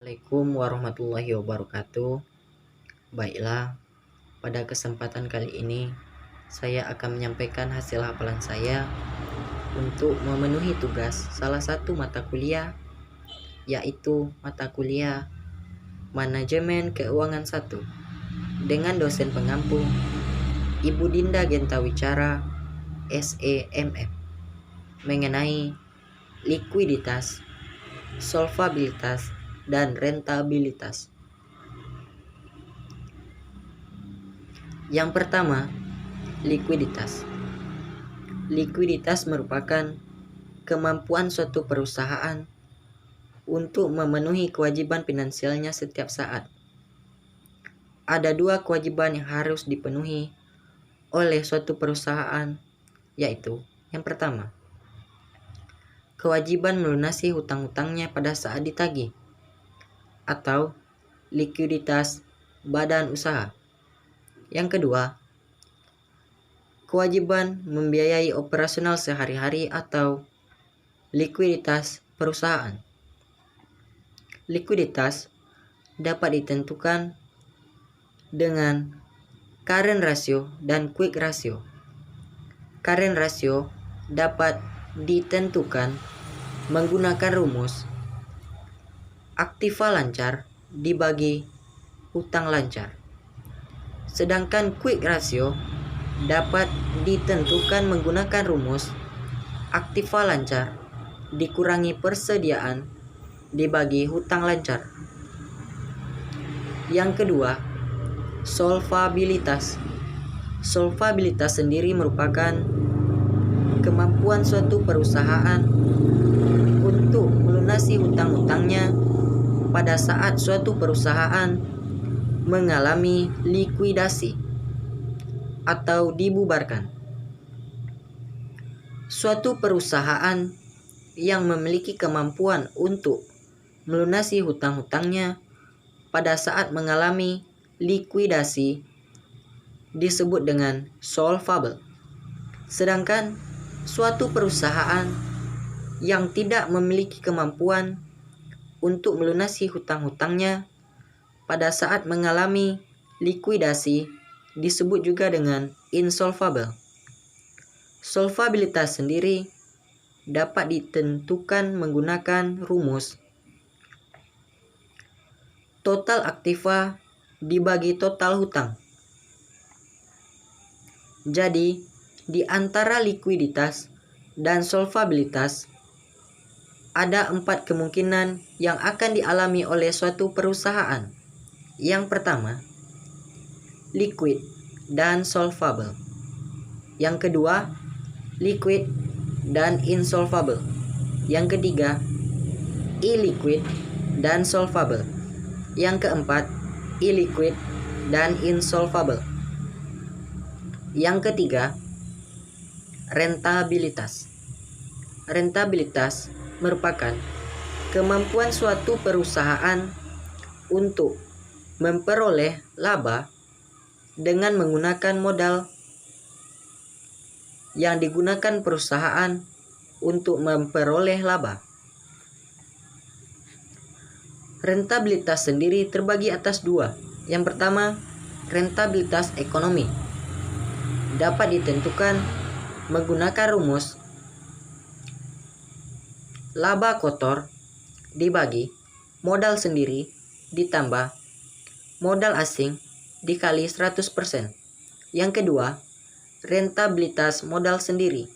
Assalamualaikum warahmatullahi wabarakatuh. Baiklah, pada kesempatan kali ini saya akan menyampaikan hasil hafalan saya untuk memenuhi tugas salah satu mata kuliah, yaitu mata kuliah Manajemen Keuangan 1 dengan dosen pengampu Ibu Dinda Genta Wicara SEMM mengenai likuiditas, solvabilitas, dan rentabilitas. Yang pertama, likuiditas. Likuiditas merupakan kemampuan suatu perusahaan untuk memenuhi kewajiban finansialnya setiap saat. Ada dua kewajiban yang harus dipenuhi oleh suatu perusahaan, yaitu yang pertama, kewajiban melunasi hutang-hutangnya pada saat ditagih, atau likuiditas badan usaha. Yang kedua, kewajiban membiayai operasional sehari-hari atau likuiditas perusahaan. Likuiditas dapat ditentukan dengan current ratio dan quick ratio. Current ratio dapat ditentukan menggunakan rumus aktiva lancar dibagi hutang lancar. Sedangkan quick ratio dapat ditentukan menggunakan rumus aktiva lancar dikurangi persediaan dibagi hutang lancar. Yang kedua, solvabilitas. Solvabilitas sendiri merupakan kemampuan suatu perusahaan untuk melunasi hutang-hutangnya pada saat suatu perusahaan mengalami likuidasi atau dibubarkan. Suatu perusahaan yang memiliki kemampuan untuk melunasi hutang-hutangnya pada saat mengalami likuidasi disebut dengan solvable. Sedangkan suatu perusahaan yang tidak memiliki kemampuan untuk melunasi hutang-hutangnya pada saat mengalami likuidasi disebut juga dengan insolvable. Solvabilitas sendiri dapat ditentukan menggunakan rumus total aktiva dibagi total hutang. Jadi, di antara likuiditas dan solvabilitas ada 4 kemungkinan yang akan dialami oleh suatu perusahaan. Yang pertama, liquid dan solvable. Yang kedua, liquid dan insolvable. Yang ketiga, illiquid dan solvable. Yang keempat, illiquid dan insolvable. Yang ketiga, rentabilitas. Rentabilitas merupakan kemampuan suatu perusahaan untuk memperoleh laba dengan menggunakan modal yang digunakan perusahaan untuk memperoleh laba. Rentabilitas sendiri terbagi atas dua. Yang pertama, rentabilitas ekonomi dapat ditentukan menggunakan rumus laba kotor dibagi modal sendiri ditambah modal asing dikali 100%. Yang kedua, rentabilitas modal sendiri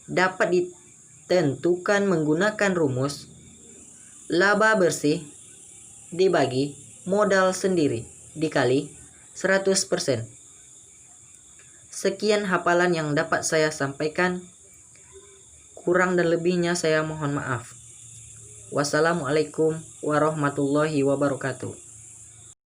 dapat ditentukan menggunakan rumus laba bersih dibagi modal sendiri dikali 100%. Sekian hafalan yang dapat saya sampaikan. Kurang dan lebihnya saya mohon maaf. Wassalamualaikum warahmatullahi wabarakatuh.